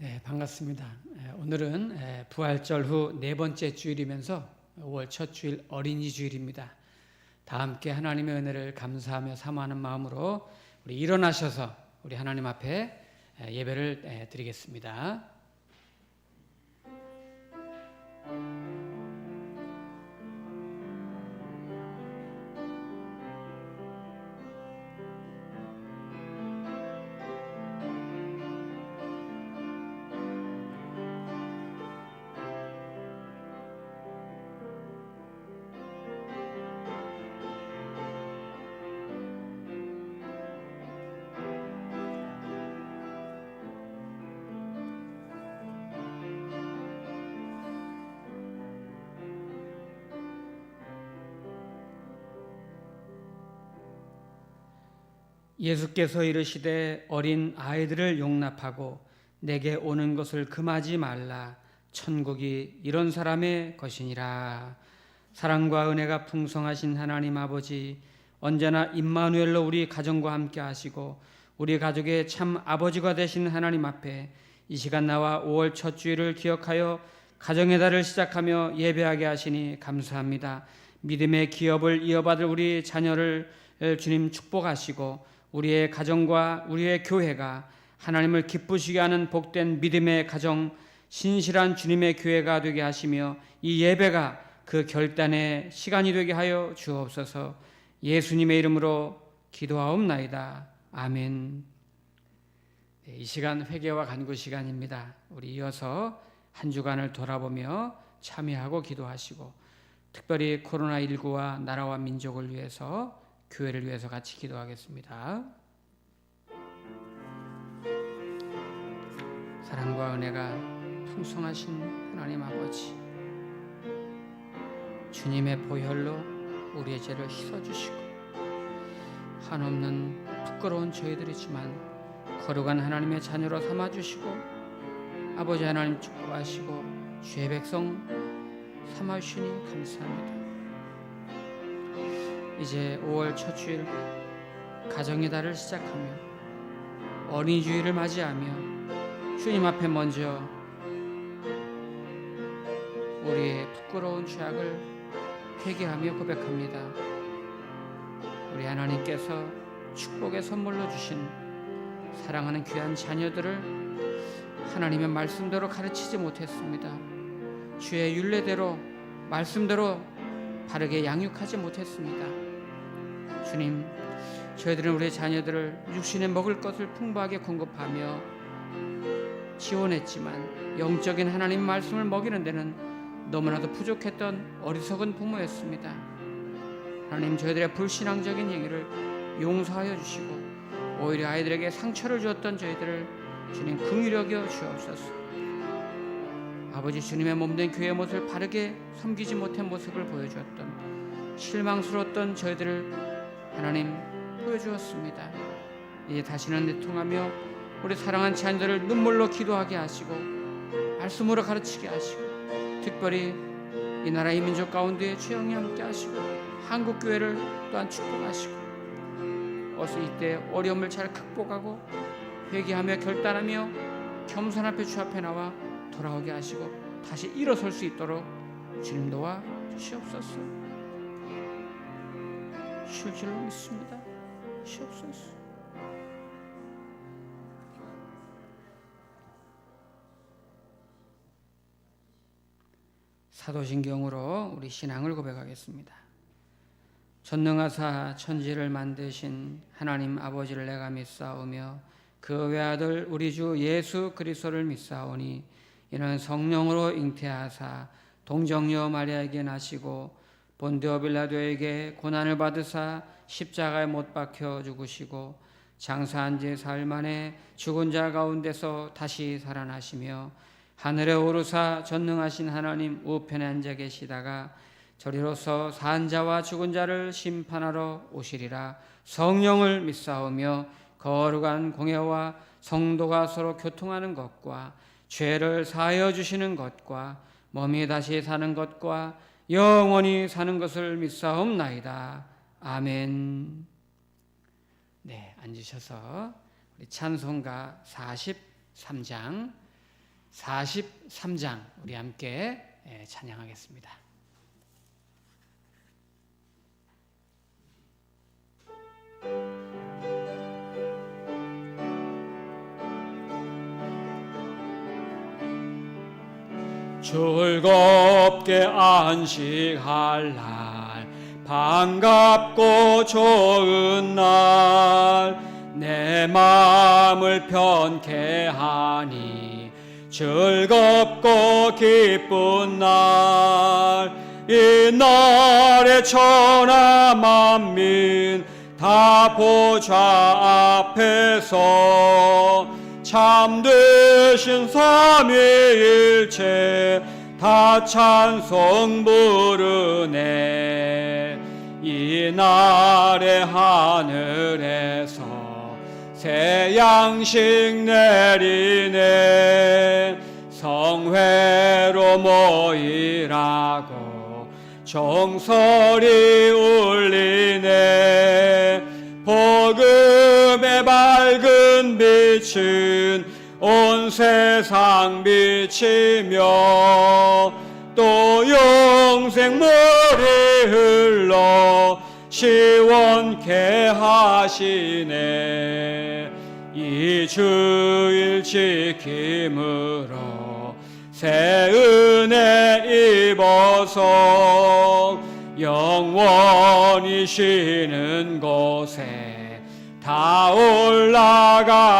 네, 반갑습니다. 오늘은 부활절 후 네 번째 주일이면서 5월 첫 주일 어린이 주일입니다. 다 함께 하나님의 은혜를 감사하며 사모하는 마음으로 우리 일어나셔서 우리 하나님 앞에 예배를 드리겠습니다. 예수께서 이르시되 어린 아이들을 용납하고 내게 오는 것을 금하지 말라. 천국이 이런 사람의 것이니라. 사랑과 은혜가 풍성하신 하나님 아버지, 언제나 임마누엘로 우리 가정과 함께 하시고 우리 가족의 참 아버지가 되신 하나님 앞에 이 시간 나와 5월 첫 주일을 기억하여 가정의 달을 시작하며 예배하게 하시니 감사합니다. 믿음의 기업을 이어받을 우리 자녀를 주님 축복하시고 우리의 가정과 우리의 교회가 하나님을 기쁘시게 하는 복된 믿음의 가정, 신실한 주님의 교회가 되게 하시며 이 예배가 그 결단의 시간이 되게 하여 주옵소서. 예수님의 이름으로 기도하옵나이다. 아멘. 이 시간 회개와 간구 시간입니다. 우리 이어서 한 주간을 돌아보며 참여하고 기도하시고 특별히 코로나19와 나라와 민족을 위해서 교회를 위해서 같이 기도하겠습니다. 사랑과 은혜가 풍성하신 하나님 아버지, 주님의 보혈로 우리의 죄를 씻어주시고 한없는 부끄러운 저희들이지만 거룩한 하나님의 자녀로 삼아주시고 아버지 하나님 축복하시고 주의 백성 삼아주시니 감사합니다. 이제 5월 첫 주일 가정의 달을 시작하며 어린이 주일을 맞이하며 주님 앞에 먼저 우리의 부끄러운 죄악을 회개하며 고백합니다. 우리 하나님께서 축복의 선물로 주신 사랑하는 귀한 자녀들을 하나님의 말씀대로 가르치지 못했습니다. 주의 율례대로 말씀대로 바르게 양육하지 못했습니다. 주님, 저희들은 우리 자녀들을 육신에 먹을 것을 풍부하게 공급하며 지원했지만 영적인 하나님 말씀을 먹이는 데는 너무나도 부족했던 어리석은 부모였습니다. 하나님, 저희들의 불신앙적인 얘기를 용서하여 주시고 오히려 아이들에게 상처를 주었던 저희들을 주님 긍휼히 여겨 주옵소서. 아버지, 주님의 몸된 교회의 모습을 바르게 섬기지 못한 모습을 보여주었던 실망스러웠던 저희들을 하나님 보여주었습니다. 이제 다시는 내통하며 우리 사랑한 자녀들을 눈물로 기도하게 하시고 말씀으로 가르치게 하시고 특별히 이 나라 이 민족 가운데 주영이 함께 하시고 한국교회를 또한 축복하시고 어서 이때 어려움을 잘 극복하고 회개하며 결단하며 겸손 앞에 주 앞에 나와 돌아오게 하시고 다시 일어설 수 있도록 주님 도와 주시옵소서. 쉴 줄로 믿습니다. 주시옵소서. 사도신경으로 우리 신앙을 고백하겠습니다. 전능하사 천지를 만드신 하나님 아버지를 내가 믿사오며 그 외아들 우리 주 예수 그리스도를 믿사오니 이는 성령으로 잉태하사 동정녀 마리아에게 나시고 본디오 빌라도에게 고난을 받으사 십자가에 못 박혀 죽으시고 장사한 지 사흘 만에 죽은 자 가운데서 다시 살아나시며 하늘에 오르사 전능하신 하나님 우편에 앉아 계시다가 저리로서 산 자와 죽은 자를 심판하러 오시리라. 성령을 믿사오며 거룩한 공예와 성도가 서로 교통하는 것과 죄를 사하여 주시는 것과 몸이 다시 사는 것과 영원히 사는 것을 믿사옵나이다. 아멘. 네, 앉으셔서 우리 찬송가 43장 43장 우리 함께 찬양하겠습니다. 즐겁게 안식할 날, 반갑고 좋은 날, 내 마음을 편케 하니 즐겁고 기쁜 날, 이 날에 천하 만민 다 보좌 앞에서 참되신 삼위일체 다 찬송 부르네. 이 날에 하늘에서 새 양식 내리네. 성회로 모이라고 정설이 울리네. 복음의 밝은 빛은 온 세상 비치며 또 영생 물이 흘러 시원케 하시네. 이 주일 지킴으로 새 은혜 입어서 영원히 쉬는 곳에 다 올라갑시다.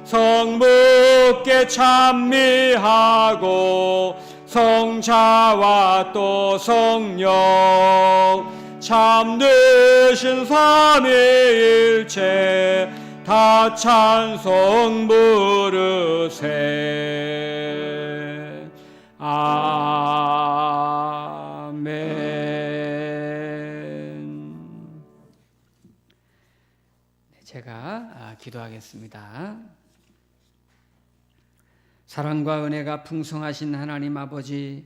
성부께 찬미하고 성자와 또 성령 참되신 삼위일체 다 찬송 부르세. 아멘. 제가 기도하겠습니다. 사랑과 은혜가 풍성하신 하나님 아버지,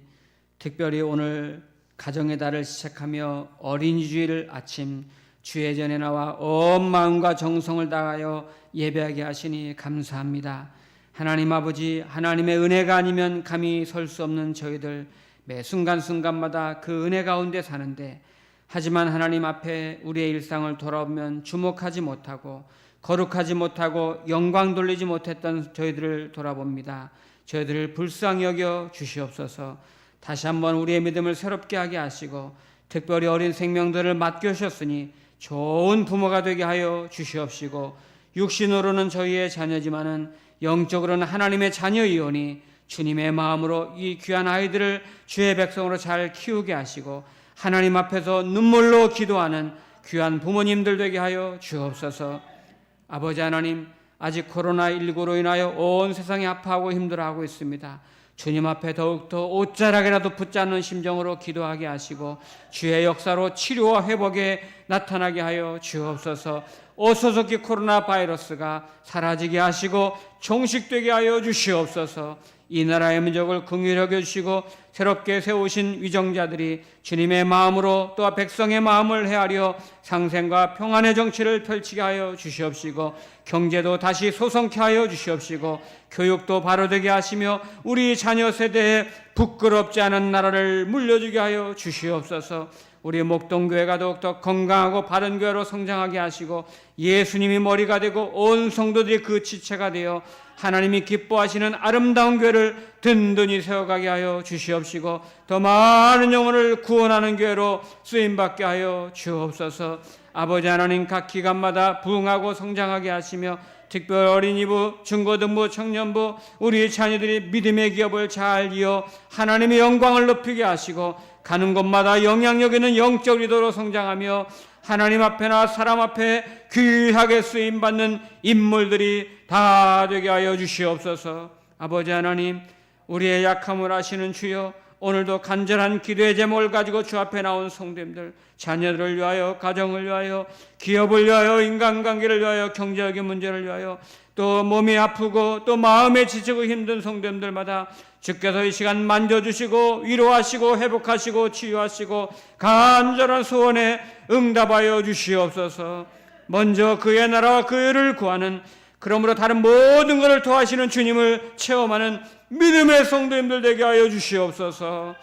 특별히 오늘 가정의 달을 시작하며 어린이 주일 아침 주의 전에 나와 온 마음과 정성을 다하여 예배하게 하시니 감사합니다. 하나님 아버지, 하나님의 은혜가 아니면 감히 설 수 없는 저희들 매 순간순간마다 그 은혜 가운데 사는데, 하지만 하나님 앞에 우리의 일상을 돌아보면 주목하지 못하고 거룩하지 못하고 영광 돌리지 못했던 저희들을 돌아봅니다. 저희들을 불쌍히 여겨 주시옵소서. 다시 한번 우리의 믿음을 새롭게 하게 하시고 특별히 어린 생명들을 맡겨주셨으니 좋은 부모가 되게 하여 주시옵시고, 육신으로는 저희의 자녀지만은 영적으로는 하나님의 자녀이오니 주님의 마음으로 이 귀한 아이들을 주의 백성으로 잘 키우게 하시고 하나님 앞에서 눈물로 기도하는 귀한 부모님들 되게 하여 주옵소서. 아버지 하나님, 아직 코로나19로 인하여 온 세상이 아파하고 힘들어하고 있습니다. 주님 앞에 더욱더 옷자락이라도 붙잡는 심정으로 기도하게 하시고 주의 역사로 치료와 회복에 나타나게 하여 주옵소서. 오소속히 코로나 바이러스가 사라지게 하시고 종식되게 하여 주시옵소서. 이 나라의 민족을 긍휼히 여겨주시고 새롭게 세우신 위정자들이 주님의 마음으로 또한 백성의 마음을 헤아려 상생과 평안의 정치를 펼치게 하여 주시옵시고, 경제도 다시 소성케 하여 주시옵시고, 교육도 바로되게 하시며 우리 자녀 세대에 부끄럽지 않은 나라를 물려주게 하여 주시옵소서. 우리 목동교회가 더욱더 건강하고 바른 교회로 성장하게 하시고 예수님이 머리가 되고 온 성도들이 그 지체가 되어 하나님이 기뻐하시는 아름다운 교회를 든든히 세워가게 하여 주시옵시고, 더 많은 영혼을 구원하는 교회로 쓰임받게 하여 주옵소서. 아버지 하나님, 각 기관마다 부흥하고 성장하게 하시며 특별 어린이부, 중고등부, 청년부 우리 자녀들이 믿음의 기업을 잘 이어 하나님의 영광을 높이게 하시고 가는 곳마다 영향력 있는 영적 리더로 성장하며 하나님 앞에나 사람 앞에 귀하게 쓰임받는 인물들이 다 되게 하여 주시옵소서. 아버지 하나님, 우리의 약함을 아시는 주여, 오늘도 간절한 기도의 제목을 가지고 주 앞에 나온 성도님들, 자녀들을 위하여, 가정을 위하여, 기업을 위하여, 인간관계를 위하여, 경제적인 문제를 위하여, 또 몸이 아프고 또 마음에 지치고 힘든 성도님들마다 주께서 이 시간 만져주시고 위로하시고 회복하시고 치유하시고 간절한 소원에 응답하여 주시옵소서. 먼저 그의 나라와 그 의를 구하는 그러므로 다른 모든 것을 더하시는 주님을 체험하는 믿음의 성도님들 되게 하여 주시옵소서.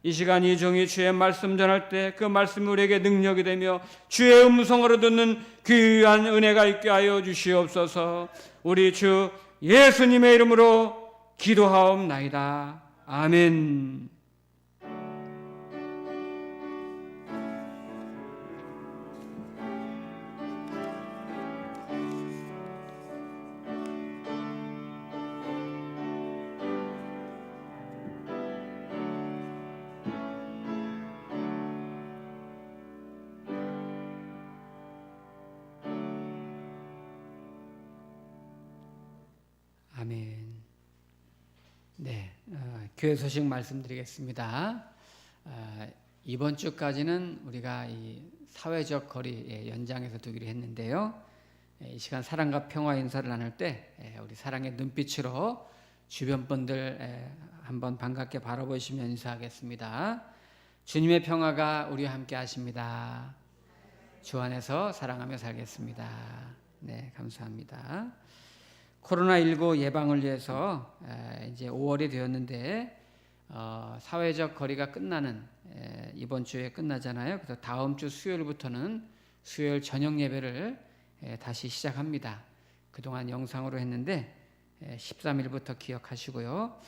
이 시간 이 종이 주의 말씀 전할 때 그 말씀이 우리에게 능력이 되며 주의 음성으로 듣는 귀한 은혜가 있게 하여 주시옵소서. 우리 주 예수님의 이름으로 기도하옵나이다. 아멘. 아멘. 네, 교회 소식 말씀드리겠습니다. 이번 주까지는 우리가 이 사회적 거리 연장해서 두기로 했는데요. 이 시간 사랑과 평화 인사를 나눌 때 우리 사랑의 눈빛으로 주변 분들 한번 반갑게 바라보시면 인사하겠습니다. 주님의 평화가 우리와 함께 하십니다. 주 안에서 사랑하며 살겠습니다. 네, 감사합니다. 코로나19 예방을 위해서 이제 5월이 되었는데 사회적 거리가 끝나는 이번 주에 끝나잖아요. 그래서 다음 주 수요일부터는 수요일 저녁 예배를 다시 시작합니다. 그동안 영상으로 했는데 13일부터 기억하시고요.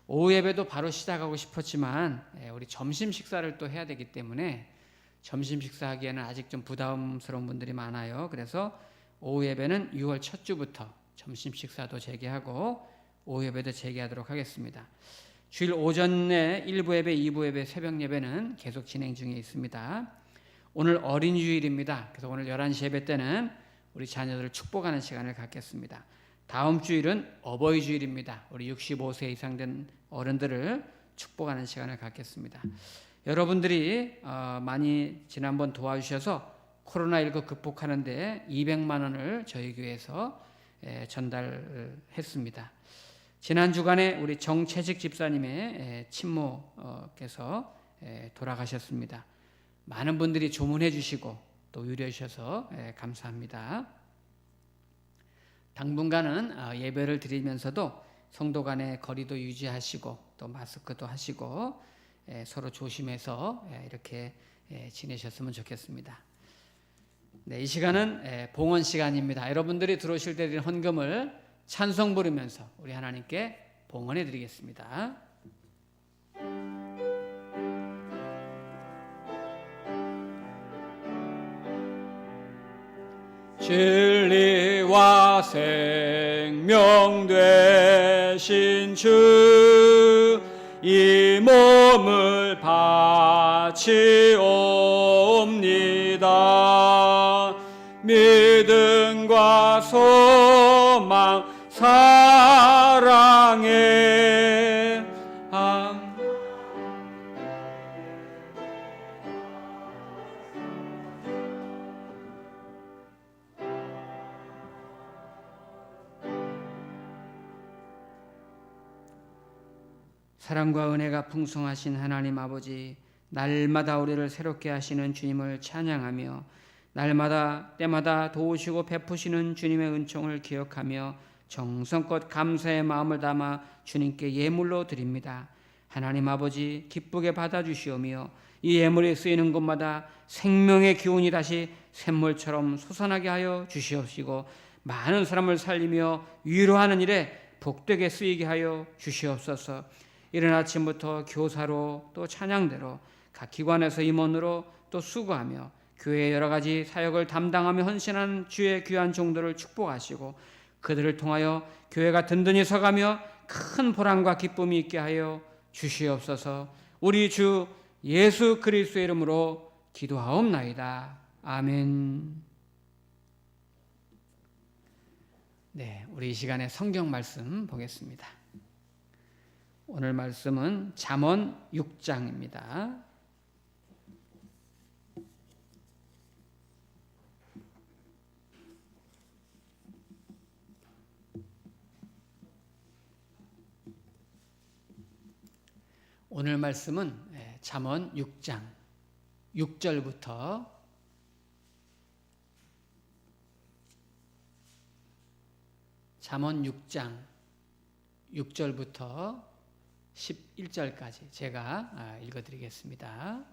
오후 예배도 바로 시작하고 싶었지만 우리 점심 식사를 또 해야 되기 때문에 점심 식사하기에는 아직 좀 부담스러운 분들이 많아요. 그래서 오후 예배는 6월 첫 주부터 점심 식사도 재개하고 오후 예배도 재개하도록 하겠습니다. 주일 오전에 1부 예배, 2부 예배, 새벽 예배는 계속 진행 중에 있습니다. 오늘 어린이주일입니다. 그래서 오늘 11시 예배 때는 우리 자녀들을 축복하는 시간을 갖겠습니다. 다음 주일은 어버이주일입니다. 우리 65세 이상 된 어른들을 축복하는 시간을 갖겠습니다. 여러분들이 많이 지난번 도와주셔서 코로나19 극복하는데 200만 원을 저희 교회에서 전달했습니다. 지난 주간에 우리 정채식 집사님의 친모께서 돌아가셨습니다. 많은 분들이 조문해 주시고 또 위로해 주셔서 감사합니다. 당분간은 예배를 드리면서도 성도 간의 거리도 유지하시고 또 마스크도 하시고 서로 조심해서 이렇게 지내셨으면 좋겠습니다. 네, 이 시간은 봉헌 시간입니다. 여러분들이 들어오실 때 드린 헌금을 찬송 부르면서 우리 하나님께 봉헌해 드리겠습니다. 진리와 생명 되신 주, 이 몸을 바치옵니다. 믿음과 소망 사랑에 사랑과 은혜가 풍성하신 하나님 아버지, 날마다 우리를 새롭게 하시는 주님을 찬양하며 날마다 때마다 도우시고 베푸시는 주님의 은총을 기억하며 정성껏 감사의 마음을 담아 주님께 예물로 드립니다. 하나님 아버지, 기쁘게 받아주시오며 이 예물이 쓰이는 곳마다 생명의 기운이 다시 샘물처럼 솟아나게 하여 주시옵시고 많은 사람을 살리며 위로하는 일에 복되게 쓰이게 하여 주시옵소서. 이른 아침부터 교사로 또 찬양대로 각 기관에서 임원으로 또 수고하며 교회의 여러 가지 사역을 담당하며 헌신하는 주의 귀한 종들을 축복하시고 그들을 통하여 교회가 든든히 서가며 큰 보람과 기쁨이 있게 하여 주시옵소서. 우리 주 예수 그리스도의 이름으로 기도하옵나이다. 아멘. 네, 우리 이 시간에 성경 말씀 보겠습니다. 오늘 말씀은 잠언 6장입니다. 오늘 말씀은 잠언 6장 6절부터 잠언 6장 6절부터 11절까지 제가 읽어드리겠습니다.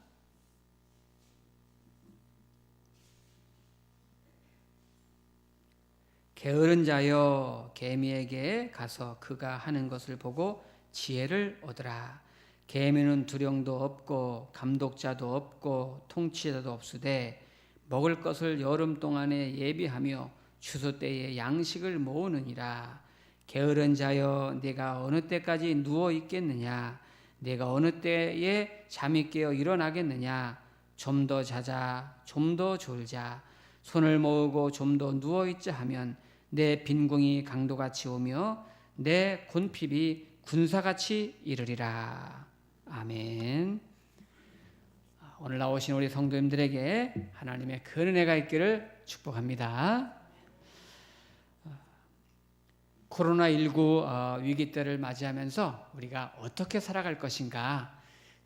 게으른 자여 개미에게 가서 그가 하는 것을 보고 지혜를 얻으라. 개미는 두령도 없고 감독자도 없고 통치자도 없으되 먹을 것을 여름 동안에 예비하며 추수 때에 양식을 모으느니라. 게으른 자여 네가 어느 때까지 누워 있겠느냐? 네가 어느 때에 잠이 깨어 일어나겠느냐? 좀 더 자자, 좀 더 졸자. 손을 모으고 좀 더 누워 있자 하면 내 빈궁이 강도같이 오며 내 곤핍이 군사같이 이르리라. 아멘. 오늘 나오신 우리 성도님들에게 하나님의 큰 은혜가 있기를 축복합니다. 코로나19 위기 때를 맞이하면서 우리가 어떻게 살아갈 것인가,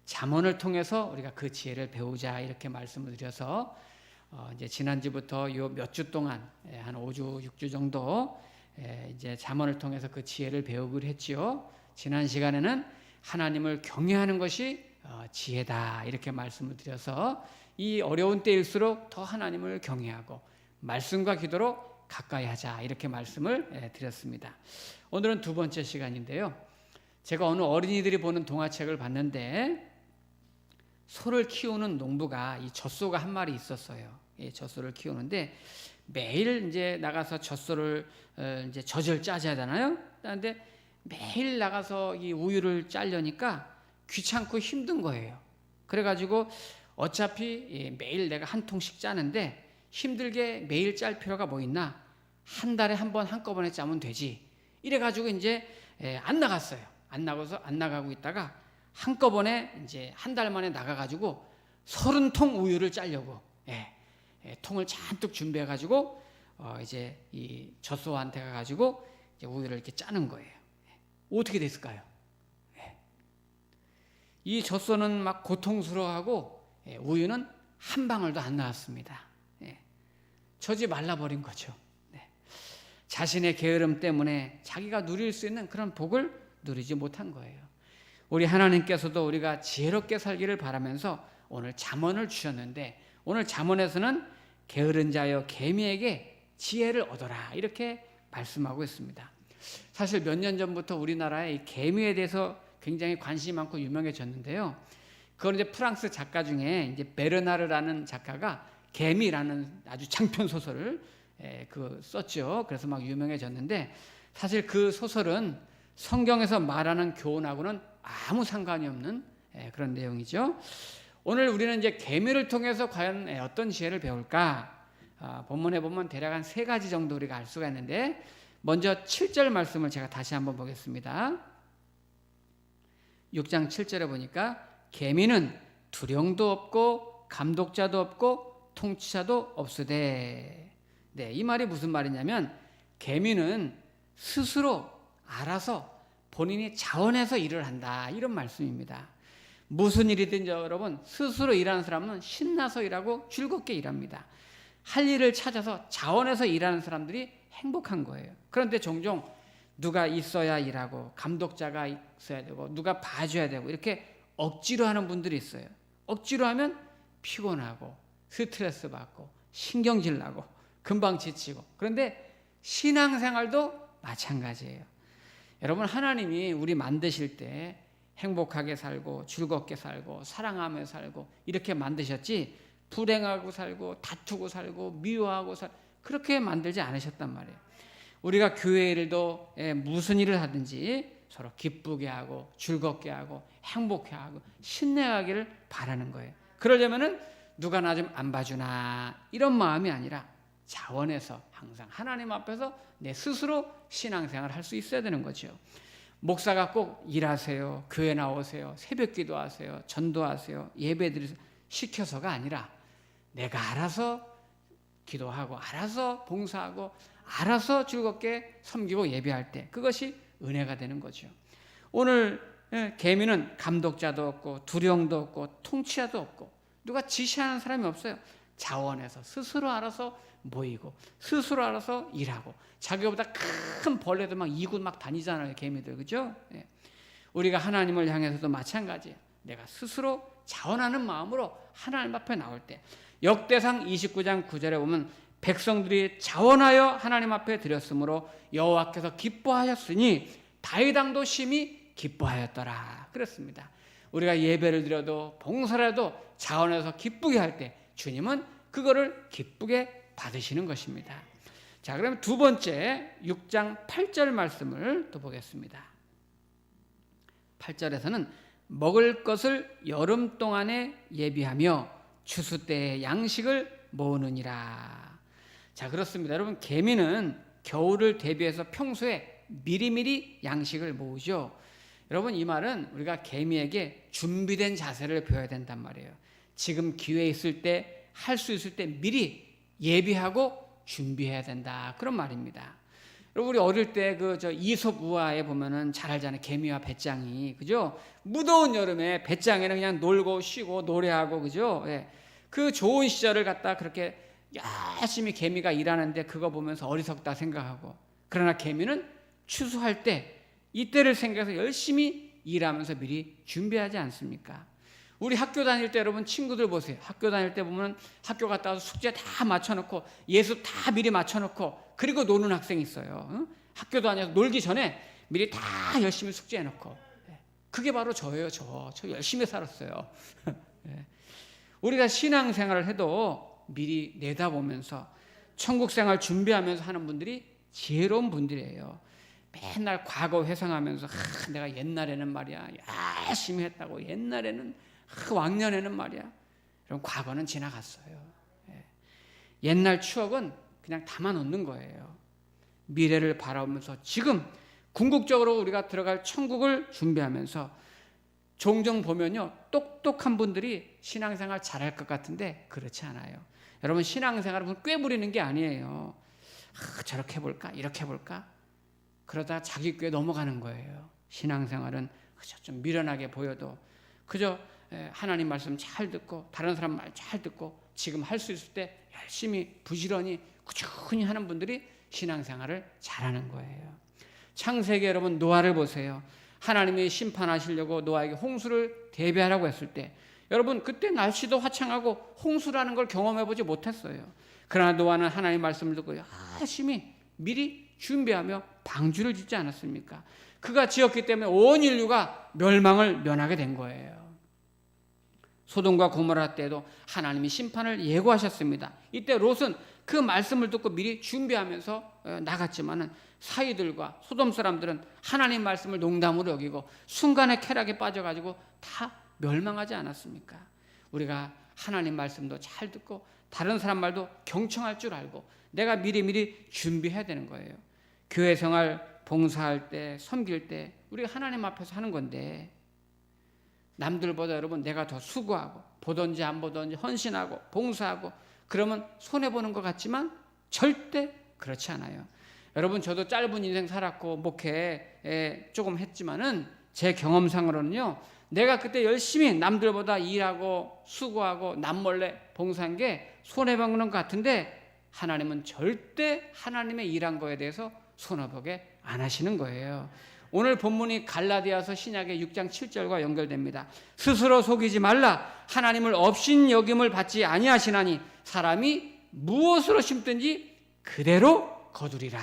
잠언을 통해서 우리가 그 지혜를 배우자 이렇게 말씀을 드려서 이제 지난주부터 요 몇 주 동안 한 5주, 6주 정도 이제 잠언을 통해서 그 지혜를 배우기로 했지요. 지난 시간에는 하나님을 경외하는 것이 지혜다 이렇게 말씀을 드려서 이 어려운 때일수록 더 하나님을 경외하고 말씀과 기도로 가까이 하자 이렇게 말씀을 드렸습니다. 오늘은 두 번째 시간인데요. 제가 어느 어린이들이 보는 동화책을 봤는데 소를 키우는 농부가 이 젖소가 한 마리 있었어요. 이 젖소를 키우는데 매일 이제 나가서 젖소를 이제 젖을 짜줘야 되나요? 그런데 매일 나가서 이 우유를 짜려니까 귀찮고 힘든 거예요. 그래가지고 어차피 매일 내가 한 통씩 짜는데 힘들게 매일 짤 필요가 뭐 있나? 한 달에 한 번 한꺼번에 짜면 되지. 이래가지고 이제 안 나갔어요. 안 나가고 있다가 한꺼번에 이제 한 달 만에 나가가지고 30통 우유를 짜려고 통을 잔뜩 준비해가지고 이제 이 젖소한테 가가지고 이제 우유를 이렇게 짜는 거예요. 어떻게 됐을까요? 이 젖소는 막 고통스러워하고 우유는 한 방울도 안 나왔습니다. 젖이 말라버린 거죠. 자신의 게으름 때문에 자기가 누릴 수 있는 그런 복을 누리지 못한 거예요. 우리 하나님께서도 우리가 지혜롭게 살기를 바라면서 오늘 잠언을 주셨는데 오늘 잠언에서는 게으른 자여 개미에게 지혜를 얻어라 이렇게 말씀하고 있습니다. 사실 몇 년 전부터 우리나라에 이 개미에 대해서 굉장히 관심이 많고 유명해졌는데요. 그건 이제 프랑스 작가 중에 이제 베르나르라는 작가가 개미라는 아주 장편 소설을 썼죠. 그래서 막 유명해졌는데 사실 그 소설은 성경에서 말하는 교훈하고는 아무 상관이 없는 그런 내용이죠. 오늘 우리는 이제 개미를 통해서 과연 어떤 지혜를 배울까? 본문에 보면 대략 한 3가지 정도 우리가 알 수가 있는데 먼저 7절 말씀을 제가 다시 한번 보겠습니다. 6장 7절에 보니까 개미는 두령도 없고 감독자도 없고 통치자도 없으되. 이 말이 무슨 말이냐면 개미는 스스로 알아서 본인이 자원해서 일을 한다 이런 말씀입니다. 무슨 일이든지 여러분 스스로 일하는 사람은 신나서 일하고 즐겁게 일합니다. 할 일을 찾아서 자원해서 일하는 사람들이 행복한 거예요. 그런데 종종 누가 있어야 일하고 감독자가 있어야 되고 누가 봐줘야 되고 이렇게 억지로 하는 분들이 있어요. 억지로 하면 피곤하고 스트레스 받고 신경질 나고 금방 지치고. 그런데 신앙생활도 마찬가지예요. 여러분 하나님이 우리 만드실 때 행복하게 살고 즐겁게 살고 사랑하며 살고 이렇게 만드셨지 불행하고 살고 다투고 살고 미워하고 그렇게 만들지 않으셨단 말이에요. 우리가 교회 일도 무슨 일을 하든지 서로 기쁘게 하고 즐겁게 하고 행복해 하고 신뢰하기를 바라는 거예요. 그러려면은 누가 나 좀 안 봐주나 이런 마음이 아니라 자원해서 항상 하나님 앞에서 내 스스로 신앙생활을 할 수 있어야 되는 거죠. 목사가 꼭 일하세요, 교회 나오세요, 새벽기도 하세요, 전도하세요, 예배드리세요 시켜서가 아니라 내가 알아서 기도하고 알아서 봉사하고 알아서 즐겁게 섬기고 예배할 때 그것이 은혜가 되는 거죠. 오늘 개미는 감독자도 없고 두령도 없고 통치자도 없고 누가 지시하는 사람이 없어요. 자원해서 스스로 알아서 모이고 스스로 알아서 일하고 자기보다 큰 벌레도 막 이고 막 다니잖아요. 개미들. 그죠? 예. 우리가 하나님을 향해서도 마찬가지예요. 내가 스스로 자원하는 마음으로 하나님 앞에 나올 때 역대상 29장 9절에 보면 백성들이 자원하여 하나님 앞에 드렸으므로 여호와께서 기뻐하셨으니 다윗 왕도 심히 기뻐하였더라. 그렇습니다. 우리가 예배를 드려도 봉사라도 자원해서 기쁘게 할 때 주님은 그거를 기쁘게 받으시는 것입니다. 자, 그럼 두 번째 6장 8절 말씀을 또 보겠습니다. 8절에서는 먹을 것을 여름 동안에 예비하며 추수 때에 양식을 모으느니라. 자, 그렇습니다. 여러분, 개미는 겨울을 대비해서 평소에 미리미리 양식을 모으죠. 여러분, 이 말은 우리가 개미에게 준비된 자세를 배워야 된단 말이에요. 지금 기회 있을 때, 할 수 있을 때 미리 예비하고 준비해야 된다. 그런 말입니다. 여러분, 우리 어릴 때 이솝 우화에 보면은 잘 알잖아요. 개미와 배짱이. 그죠? 무더운 여름에 배짱이는 그냥 놀고 쉬고 노래하고, 그죠? 예. 그 좋은 시절을 갖다 그렇게 열심히 개미가 일하는데 그거 보면서 어리석다 생각하고, 그러나 개미는 추수할 때 이때를 생각해서 열심히 일하면서 미리 준비하지 않습니까? 우리 학교 다닐 때 여러분 친구들 보세요. 학교 다닐 때 보면 학교 갔다 와서 숙제 다 맞춰놓고 예습 다 미리 맞춰놓고 그리고 노는 학생이 있어요. 응? 학교 다녀서 놀기 전에 미리 다 열심히 숙제해놓고. 그게 바로 저예요. 저 열심히 살았어요. 우리가 신앙생활을 해도 미리 내다보면서 천국생활 준비하면서 하는 분들이 지혜로운 분들이에요. 맨날 과거 회상하면서 내가 옛날에는 말이야 열심히 했다고, 옛날에는 왕년에는 말이야. 그럼 과거는 지나갔어요. 옛날 추억은 그냥 담아놓는 거예요. 미래를 바라보면서 지금 궁극적으로 우리가 들어갈 천국을 준비하면서 종종 보면요, 똑똑한 분들이 신앙생활 잘할 것 같은데 그렇지 않아요. 여러분, 신앙생활은 꾀부리는 게 아니에요. 저렇게 해볼까, 이렇게 해볼까, 그러다 자기 꾀 넘어가는 거예요. 신앙생활은 그저 좀 미련하게 보여도 그저 하나님 말씀 잘 듣고 다른 사람 말 잘 듣고 지금 할 수 있을 때 열심히 부지런히 꾸준히 하는 분들이 신앙생활을 잘하는 거예요. 창세기 여러분 노아를 보세요. 하나님이 심판하시려고 노아에게 홍수를 대비하라고 했을 때 여러분 그때 날씨도 화창하고 홍수라는 걸 경험해보지 못했어요. 그러나 노아는 하나님 말씀을 듣고 열심히 미리 준비하며 방주를 짓지 않았습니까? 그가 지었기 때문에 온 인류가 멸망을 면하게 된 거예요. 소돔과 고모라 때도 하나님이 심판을 예고하셨습니다. 이때 롯은 그 말씀을 듣고 미리 준비하면서 나갔지만은 사이들과 소돔 사람들은 하나님 말씀을 농담으로 여기고 순간에 쾌락에 빠져가지고 다 멸망하지 않았습니까? 우리가 하나님 말씀도 잘 듣고 다른 사람 말도 경청할 줄 알고 내가 미리미리 준비해야 되는 거예요. 교회 생활 봉사할 때 섬길 때 우리가 하나님 앞에서 하는 건데 남들보다 여러분 내가 더 수고하고 보든지 안 보든지 헌신하고 봉사하고 그러면 손해보는 것 같지만 절대 그렇지 않아요. 여러분 저도 짧은 인생 살았고 목회 조금 했지만은 제 경험상으로는요, 내가 그때 열심히 남들보다 일하고 수고하고 남몰래 봉사한 게 손해보는 것 같은데 하나님은 절대 하나님의 일한 거에 대해서 손해보게 안 하시는 거예요. 오늘 본문이 갈라디아서 신약의 6장 7절과 연결됩니다. 스스로 속이지 말라. 하나님을 업신 여김을 받지 아니하시나니 사람이 무엇으로 심든지 그대로 거두리라.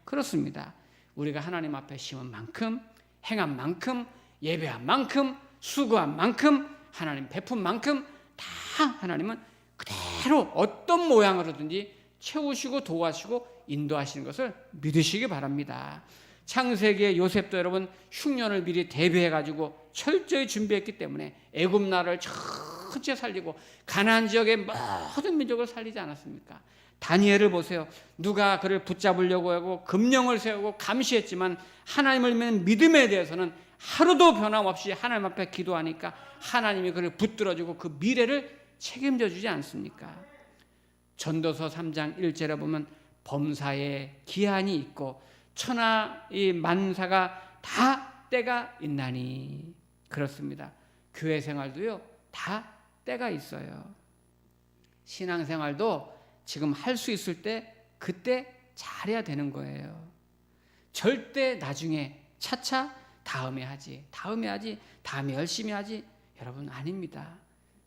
그렇습니다. 우리가 하나님 앞에 심은 만큼, 행한 만큼, 예배한 만큼, 수고한 만큼, 하나님 베푼 만큼 다 하나님은 그대로 어떤 모양으로든지 채우시고 도와주시고 인도하시는 것을 믿으시기 바랍니다. 창세기의 요셉도 여러분 흉년을 미리 대비해가지고 철저히 준비했기 때문에 애굽 나라를 전체 살리고 가나안 지역의 모든 민족을 살리지 않았습니까? 다니엘을 보세요. 누가 그를 붙잡으려고 하고 금령을 세우고 감시했지만 하나님을 믿는 믿음에 대해서는 하루도 변함없이 하나님 앞에 기도하니까 하나님이 그를 붙들어주고 그 미래를 책임져 주지 않습니까? 전도서 3장 1절에 보면 범사에 기한이 있고 천하 이 만사가 다 때가 있나니. 그렇습니다. 교회 생활도요 다 때가 있어요. 신앙생활도 지금 할 수 있을 때 그때 잘해야 되는 거예요. 절대 나중에 차차 다음에 하지, 다음에 열심히 하지. 여러분, 아닙니다.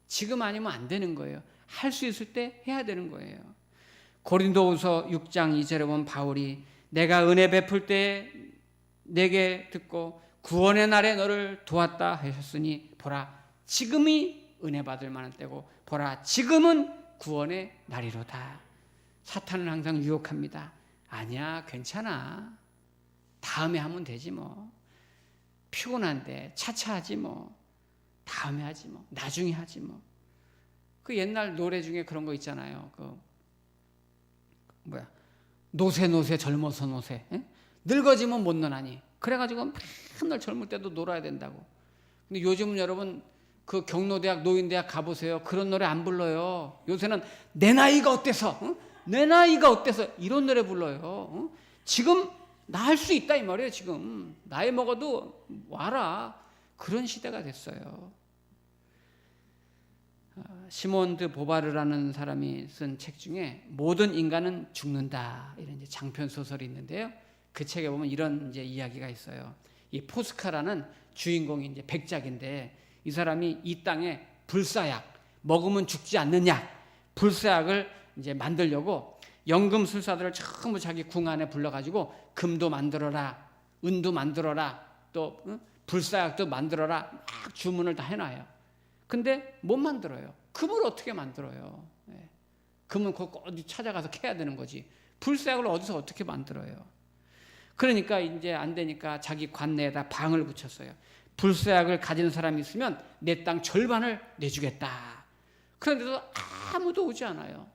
지금 아니면 안 되는 거예요. 할 수 있을 때 해야 되는 거예요. 고린도후서 6장 2절에 보면 바울이 내가 은혜 베풀 때 내게 듣고 구원의 날에 너를 도왔다 하셨으니 보라 지금이 은혜 받을 만한 때고 보라 지금은 구원의 날이로다. 사탄은 항상 유혹합니다. 아니야, 괜찮아. 다음에 하면 되지 뭐. 피곤한데 차차 하지 뭐. 다음에 하지 뭐. 나중에 하지 뭐. 그 옛날 노래 중에 그런 거 있잖아요. 노세 젊어서 노세. 에? 늙어지면 못 노나니. 그래가지고 맨날 젊을 때도 놀아야 된다고. 근데 요즘은 여러분 그 경로대학 노인대학 가보세요. 그런 노래 안 불러요. 요새는 내 나이가 어때서, 내 나이가 어때서 이런 노래 불러요. 지금 나 할 수 있다 이 말이에요. 지금 나이 먹어도 와라. 그런 시대가 됐어요. 시몬 드 보바르라는 사람이 쓴 책 중에 모든 인간은 죽는다 이런 이제 장편 소설이 있는데요. 그 책에 보면 이런 이제 이야기가 있어요. 이 포스카라는 주인공이 이제 백작인데 이 사람이 이 땅에 불사약, 먹으면 죽지 않는 약, 불사약을 이제 만들려고 연금술사들을 전부 자기 궁 안에 불러가지고 금도 만들어라, 은도 만들어라, 또 불사약도 만들어라 막 주문을 다 해놔요. 근데 못 만들어요. 금을 어떻게 만들어요? 금은 어디 찾아가서 캐야 되는 거지. 불사약을 어디서 어떻게 만들어요? 그러니까 이제 안 되니까 자기 관내에다 방을 붙였어요. 불사약을 가진 사람이 있으면 내 땅 절반을 내주겠다. 그런데도 아무도 오지 않아요.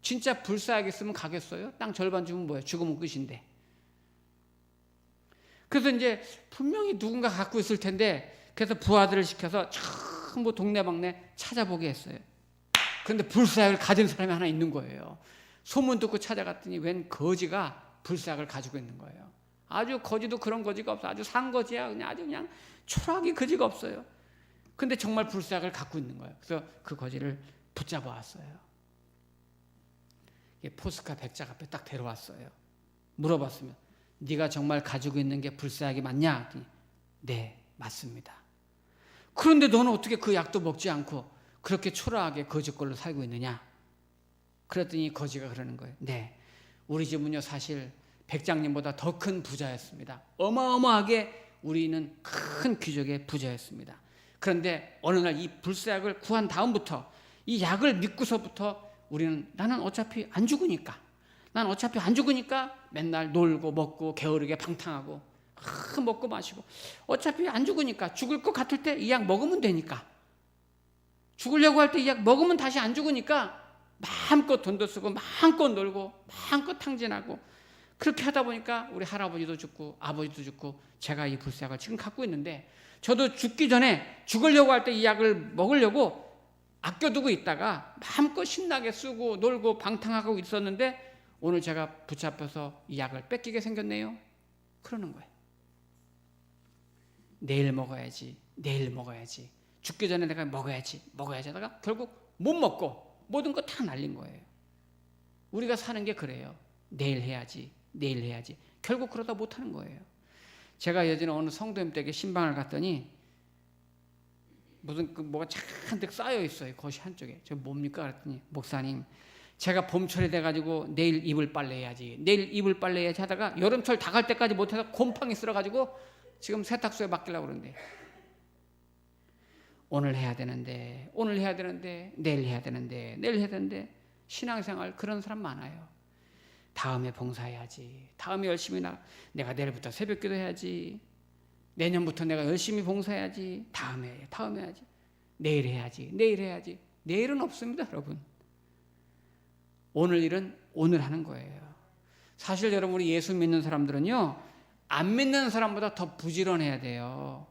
진짜 불사약 있으면 가겠어요? 땅 절반 주면 뭐예요? 죽으면 끝인데. 그래서 이제 분명히 누군가 갖고 있을 텐데 그래서 부하들을 시켜서 전부 동네방네 찾아보게 했어요. 그런데 불사약을 가진 사람이 하나 있는 거예요. 소문 듣고 찾아갔더니 웬 거지가 불사약을 가지고 있는 거예요. 아주 거지도 그런 거지가 없어. 아주 산거지야. 아주 그냥 초라하게 거지가 없어요. 근데 정말 불사약을 갖고 있는 거예요. 그래서 그 거지를 붙잡아 왔어요. 포스카 백작 앞에 딱 데려왔어요. 물어봤으면 네가 정말 가지고 있는 게 불사약이 맞냐? 네, 맞습니다. 그런데 너는 어떻게 그 약도 먹지 않고 그렇게 초라하게 거지꼴로 살고 있느냐? 그랬더니 거지가 그러는 거예요. 네, 우리 집은요 사실 백장님보다 더 큰 부자였습니다. 어마어마하게 우리는 큰 귀족의 부자였습니다. 그런데 어느 날 이 불사약을 구한 다음부터 이 약을 믿고서부터 나는 어차피 안 죽으니까 맨날 놀고 먹고 게으르게 방탕하고 먹고 마시고 어차피 안 죽으니까 죽을 것 같을 때 이 약 먹으면 되니까 죽으려고 할 때 이 약 먹으면 다시 안 죽으니까 마음껏 돈도 쓰고 마음껏 놀고 마음껏 탕진하고 그렇게 하다 보니까 우리 할아버지도 죽고 아버지도 죽고 제가 이 불사약을 지금 갖고 있는데 저도 죽기 전에 죽으려고 할 때 이 약을 먹으려고 아껴두고 있다가 마음껏 신나게 쓰고 놀고 방탕하고 있었는데 오늘 제가 붙잡혀서 이 약을 뺏기게 생겼네요. 그러는 거예요. 내일 먹어야지. 죽기 전에 내가 먹어야지 하다가 결국 못 먹고 모든 거 다 날린 거예요. 우리가 사는 게 그래요. 내일 해야지. 결국 그러다 못하는 거예요. 제가 예전에 어느 성도님 댁에 신방을 갔더니 무슨 뭐가 잔뜩 쌓여 있어요. 거실 한쪽에. 저 뭡니까? 그랬더니 목사님 제가 봄철이 돼가지고 내일 이불 빨래해야지 하다가 여름철 다 갈 때까지 못해서 곰팡이 쓸어가지고 지금 세탁소에 맡기려고 그러는데 오늘 해야 되는데 내일 해야 되는데 신앙생활 그런 사람 많아요. 다음에 봉사해야지. 다음에 열심히 내가 내일부터 새벽기도 해야지. 내년부터 내가 열심히 봉사해야지. 다음에 해야지. 내일 해야지. 내일은 없습니다, 여러분. 오늘 일은 오늘 하는 거예요. 사실 여러분 우리 예수 믿는 사람들은요. 안 믿는 사람보다 더 부지런해야 돼요.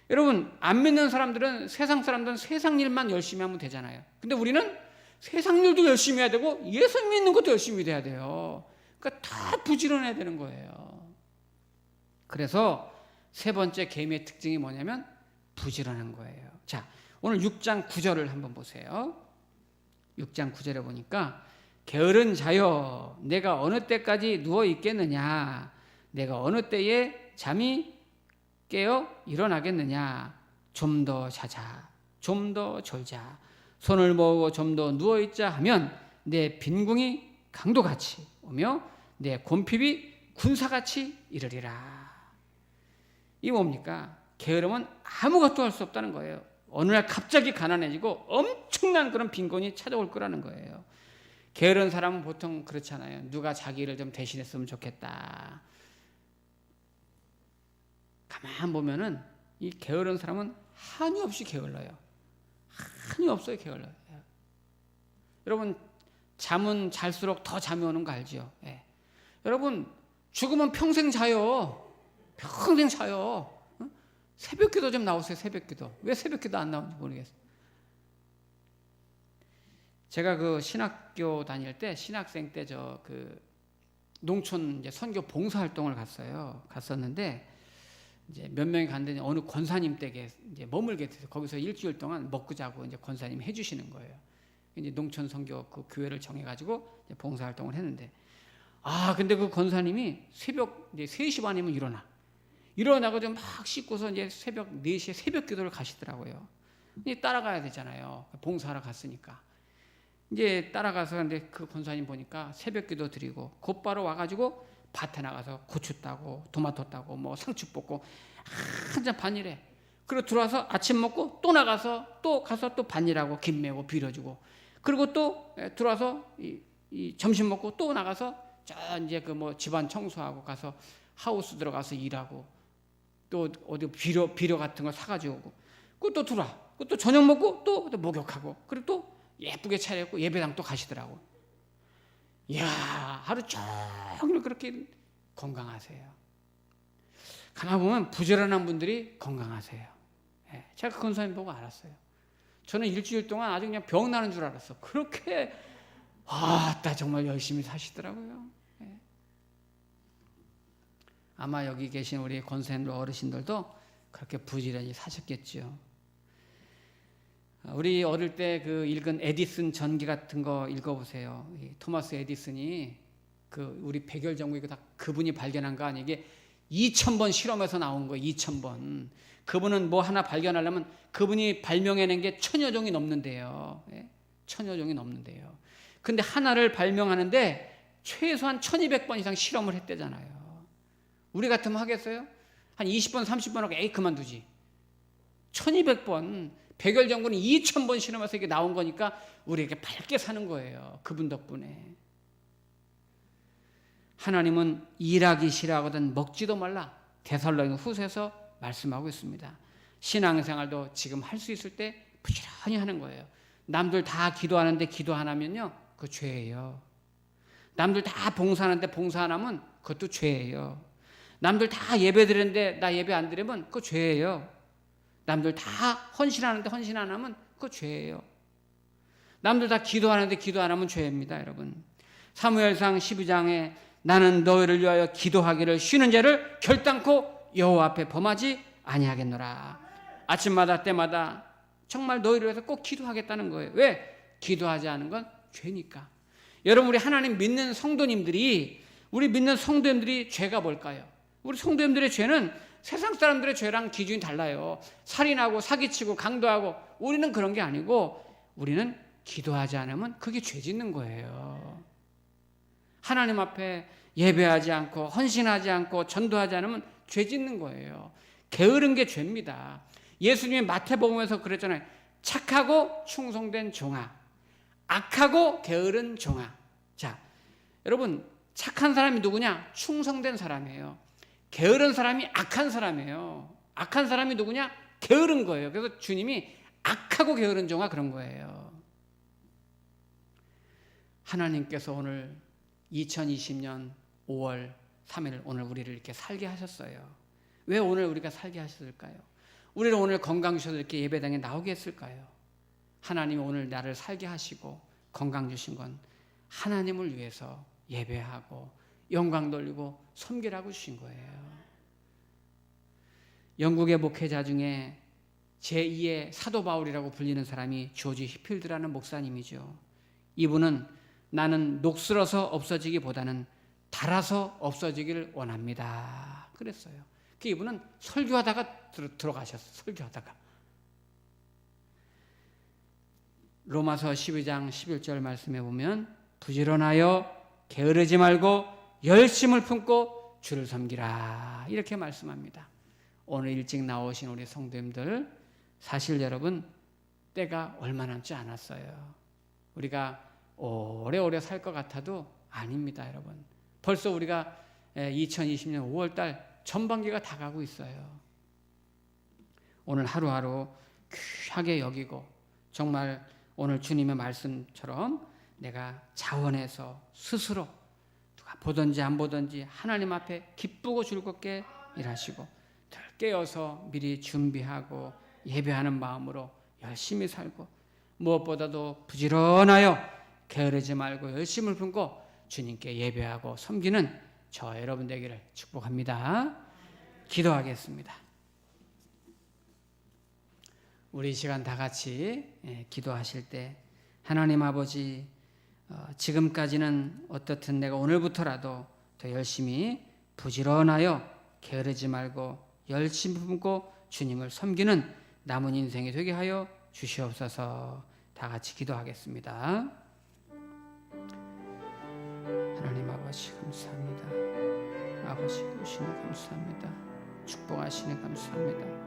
여러분 안 믿는 사람들은 세상 일만 열심히 하면 되잖아요. 근데 우리는 세상 일도 열심히 해야 되고 예수 믿는 것도 열심히 돼야 돼요. 그러니까 다 부지런해야 되는 거예요. 그래서 세 번째 계명의 특징이 뭐냐면 부지런한 거예요. 자, 오늘 6장 9절을 한번 보세요. 6장 9절에 보니까 게으른 자여 내가 어느 때까지 누워 있겠느냐, 내가 어느 때에 잠이 깨어 일어나겠느냐. 좀 더 자자, 좀 더 졸자, 손을 모으고 좀 더 누워 있자 하면 내 빈궁이 강도같이 오며 내 곰핍이 군사같이 이르리라. 이 뭡니까? 게으름은 아무것도 할 수 없다는 거예요. 어느 날 갑자기 가난해지고 엄청난 그런 빈곤이 찾아올 거라는 거예요. 게으른 사람은 보통 그렇잖아요. 누가 자기 일을 좀 대신했으면 좋겠다. 가만 보면은 이 게으른 사람은 한이 없이 게을러요. 한이 없어요, 게을러요. 여러분, 잠은 잘수록 더 잠이 오는 거 알죠? 예. 여러분, 죽으면 평생 자요. 평생 자요. 새벽 기도 좀 나오세요, 새벽 기도. 왜 새벽 기도 안 나오는지 모르겠어요. 제가 그 신학교 다닐 때, 신학생 때 농촌 이제 선교 봉사 활동을 갔었는데, 이제 몇 명이 갔는데 어느 권사님 댁에 이제 머물게 돼서 거기서 일주일 동안 먹고 자고 이제 권사님이 해주시는 거예요. 이제 농촌 선교 그 교회를 정해가지고 이제 봉사 활동을 했는데, 근데 그 권사님이 새벽 이제 3시 반이면 일어나고 좀 막 씻고서 이제 새벽 4시에 새벽 기도를 가시더라고요. 이제 따라가야 되잖아요. 봉사하러 갔으니까. 이제 따라가서 근데 그 권사님 보니까 새벽 기도 드리고 곧바로 와가지고 밭에 나가서 고추 따고 토마토 따고 뭐 상추 뽑고 한참 반일해. 그리고 들어와서 아침 먹고 또 나가서 또 가서 또 반일하고 김 메고 빌어주고, 그리고 또 들어와서 이 점심 먹고 또 나가서 저 이제 그 뭐 집안 청소하고 가서 하우스 들어가서 일하고, 또 어디 비료 같은 거 사가지고 오고, 그리고 또 들어와, 그리고 또 저녁 먹고 또 목욕하고, 그리고 또 예쁘게 차려입고 예배당 또 가시더라고. 이야, 하루 종일 그렇게 건강하세요. 가만 보면 부지런한 분들이 건강하세요. 예, 제가 그 권사님 보고 알았어요. 저는 일주일 동안 아주 그냥 병 나는 줄 알았어. 그렇게 정말 열심히 사시더라고요. 예. 아마 여기 계신 우리 권사님들 어르신들도 그렇게 부지런히 사셨겠죠. 우리 어릴 때 그 읽은 에디슨 전기 같은 거 읽어보세요. 토마스 에디슨이 그 우리 백열전구 다 그분이 발견한 거 아니에요. 이게 2000번 실험해서 나온 거예요. 2000번. 그분은 뭐 하나 발견하려면 그분이 발명해낸 게 1000여 종이 넘는데요. 1000여 종이 넘는데요. 근데 하나를 발명하는데 최소한 1200번 이상 실험을 했대잖아요. 우리 같으면 하겠어요? 한 20번, 30번 하고 그만두지. 1200번, 백열전구는 2000번 실험해서 이게 나온 거니까 우리 이렇게 밝게 사는 거예요. 그분 덕분에. 하나님은 일하기 싫어하거든 먹지도 말라. 데살로니가 후서에서 말씀하고 있습니다. 신앙생활도 지금 할 수 있을 때 부지런히 하는 거예요. 남들 다 기도하는데 기도 안 하면요, 그거 죄예요. 남들 다 봉사하는데 봉사 안 하면 그것도 죄예요. 남들 다 예배 드리는데 나 예배 안 드리면 그거 죄예요. 남들 다 헌신하는데 헌신 안 하면 그거 죄예요. 남들 다 기도하는데 기도 안 하면 죄입니다, 여러분. 사무엘상 12장에 나는 너희를 위하여 기도하기를 쉬는 죄를 결단코 여호와 앞에 범하지 아니하겠노라. 아침마다 때마다 정말 너희를 위해서 꼭 기도하겠다는 거예요. 왜? 기도하지 않은 건 죄니까. 여러분, 우리 하나님 믿는 성도님들이, 우리 믿는 성도님들이 죄가 뭘까요? 우리 성도님들의 죄는 세상 사람들의 죄랑 기준이 달라요. 살인하고 사기치고 강도하고, 우리는 그런 게 아니고 우리는 기도하지 않으면 그게 죄 짓는 거예요. 하나님 앞에 예배하지 않고 헌신하지 않고 전도하지 않으면 죄 짓는 거예요. 게으른 게 죄입니다. 예수님이 마태복음에서 그랬잖아요. 착하고 충성된 종아, 악하고 게으른 종아. 자, 여러분, 착한 사람이 누구냐? 충성된 사람이에요. 게으른 사람이 악한 사람이에요. 악한 사람이 누구냐? 게으른 거예요. 그래서 주님이 악하고 게으른 종아 그런 거예요. 하나님께서 오늘 2020년 5월 3일 오늘 우리를 이렇게 살게 하셨어요. 왜 오늘 우리가 살게 하셨을까요? 우리를 오늘 건강 주셔서 이렇게 예배당에 나오게 했을까요? 하나님이 오늘 나를 살게 하시고 건강 주신 건 하나님을 위해서 예배하고 영광 돌리고 섬기라고 주신 거예요. 영국의 목회자 중에 제2의 사도 바울이라고 불리는 사람이 조지 히필드라는 목사님이죠. 이분은 나는 녹슬어서 없어지기보다는 닳아서 없어지기를 원합니다. 그랬어요. 그 이분은 설교하다가 들어가셨어요. 설교하다가. 로마서 12장 11절 말씀해 보면 부지런하여 게으르지 말고 열심을 품고 주를 섬기라 이렇게 말씀합니다. 오늘 일찍 나오신 우리 성도님들, 사실 여러분 때가 얼마 남지 않았어요. 우리가 오래오래 살 것 같아도 아닙니다. 여러분, 벌써 우리가 2020년 5월달 전반기가 다 가고 있어요. 오늘 하루하루 귀하게 여기고 정말 오늘 주님의 말씀처럼 내가 자원해서 스스로 누가 보든지 안 보든지 하나님 앞에 기쁘고 즐겁게 일하시고 덜 깨어서 미리 준비하고 예배하는 마음으로 열심히 살고 무엇보다도 부지런하여 게으르지 말고 열심을 품고 주님께 예배하고 섬기는 저 여러분 되기를 축복합니다. 기도하겠습니다. 우리 이 시간 다 같이 기도하실 때 하나님 아버지, 지금까지는 어떻든 내가 오늘부터라도 더 열심히 부지런하여 게으르지 말고 열심히 품고 주님을 섬기는 남은 인생이 되게 하여 주시옵소서. 다 같이 기도하겠습니다. 하나님 아버지 감사합니다. 아버지 오시니 감사합니다. 축복하시니 감사합니다.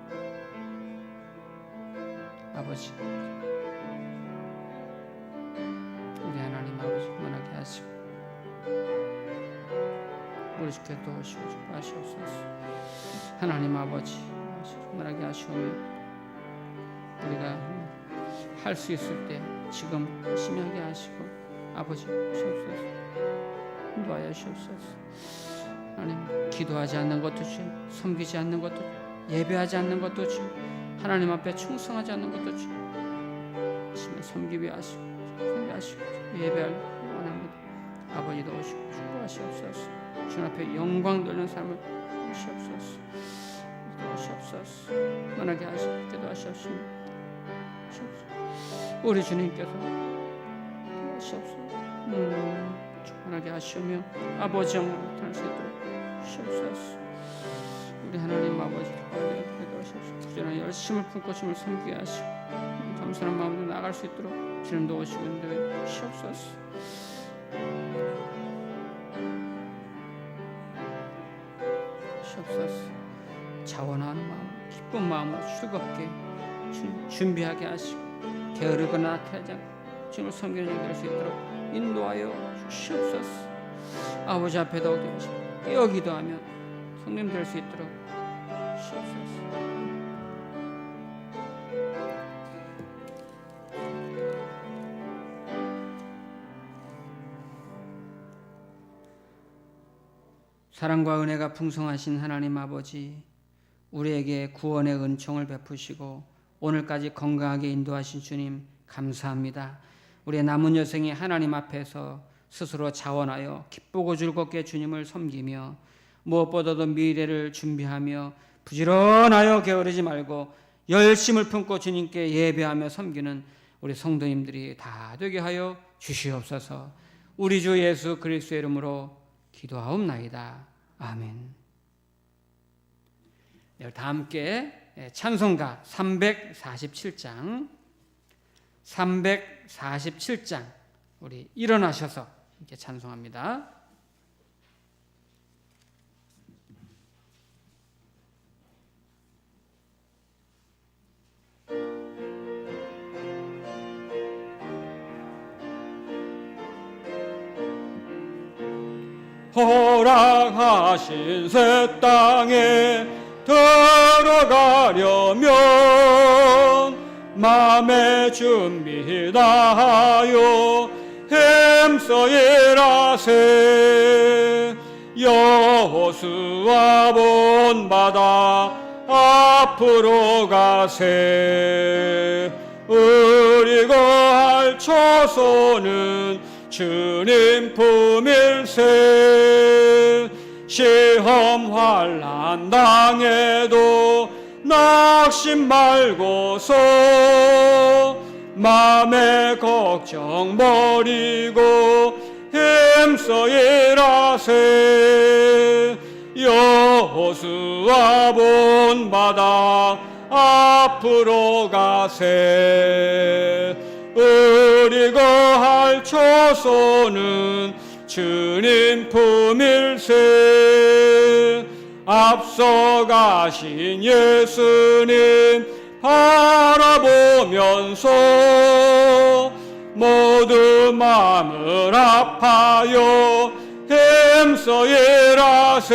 아버지, 우리 하나님 아버지 만나게 하시고 우리 주께 도우시고 축복하시옵소서. 하나님 아버지 만나게 하시오며 우리가 할 수 있을 때 지금 열심히 하게 하시고 아버지 주옵소서. 인도하여 주옵소서. 하나님, 기도하지 않는 것도 주, 섬기지 않는 것도 주, 예배하지 않는 것도 주, 하나님 앞에 충성하지 않는 것도 주, 섬기게 하시고 섬기하시고 예배할 원합니다. 아버지 도우시고 축복하시옵소서. 주님 앞에 영광 돌리는 삶을 주시옵소서. 도우시옵소서. 만나게 하시고 기도하시옵소서. 우리 주님께서 도우시옵소서. 충만하게 하시오며 아버지 영광을 나타낼 수 있도록 주시옵소서. 우리 하나님 아버지 기도하시옵소서. 부지런히 열심을 품고 주님을 섬기게 하시고 겸손한 마음으로 나아갈 수 있도록 주님 도우시고 인도해 주시옵소서. 주시옵소서. 자원하는 마음, 기쁜 마음으로 즐겁게 준비하게 하시고 게으르거나 나태하지 않고 주님을 섬기는 일 될 수 있도록 인도하여 주시옵소서. 아버지 앞에 더욱더 깨어 기도하며 성님 될 수 있도록 주시옵소서. 사랑과 은혜가 풍성하신 하나님 아버지, 우리에게 구원의 은총을 베푸시고 오늘까지 건강하게 인도하신 주님 감사합니다. 우리의 남은 여생이 하나님 앞에서 스스로 자원하여 기쁘고 즐겁게 주님을 섬기며 무엇보다도 미래를 준비하며 부지런하여 게으르지 말고 열심을 품고 주님께 예배하며 섬기는 우리 성도님들이 다 되게 하여 주시옵소서. 우리 주 예수 그리스도의 이름으로 기도하옵나이다. 아멘. 네, 다 함께 찬송가 347장 우리 일어나셔서 이렇게 찬송합니다. 허락하신 새 땅에 들어가려면 맘의 준비 다하여 힘써 일하세. 여호수아 본받아 앞으로 가세. 우리 거할 초소는 주님 품일세. 시험 환난 당해도 낙심 말고서 맘의 걱정 버리고 힘써 일하세. 여호수아 본받아 앞으로 가세. 우리 거할 초소는 주님 품일세. 앞서가신 예수님 바라보면서 모두 마음을 아파요 힘써 일하세.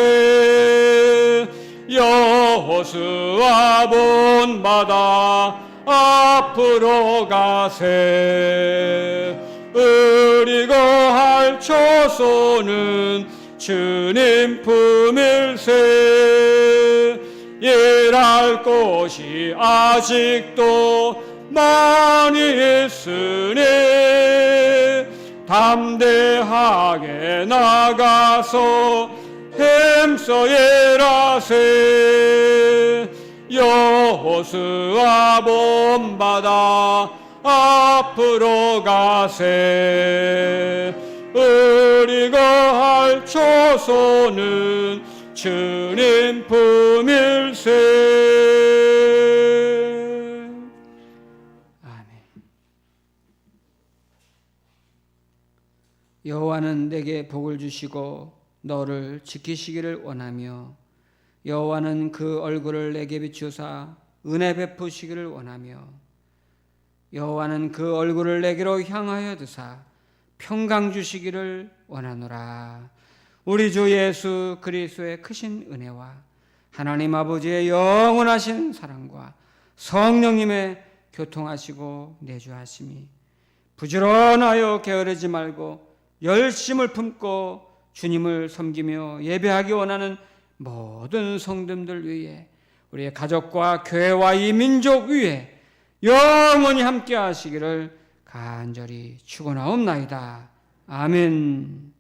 여호수아 본받아 앞으로 가세. 우리 거할 초소는 주님 품일세. 일할 곳이 아직도 많이 있으니 담대하게 나가서 힘써 일하세. 여호수아 본받아 앞으로 가세. 우리 거할 초소는 주님 품일세. 아멘. 여호와는 내게 복을 주시고 너를 지키시기를 원하며 여호와는 그 얼굴을 내게 비추사 은혜 베푸시기를 원하며 여호와는 그 얼굴을 내게로 향하여 드사 평강 주시기를 원하노라. 우리 주 예수 그리스도의 크신 은혜와 하나님 아버지의 영원하신 사랑과 성령님의 교통하시고 내주하심이 부지런하여 게으르지 말고 열심을 품고 주님을 섬기며 예배하기 원하는 모든 성도들 위해 우리의 가족과 교회와 이 민족 위에 영원히 함께 하시기를 간절히 축원하옵나이다. 아멘.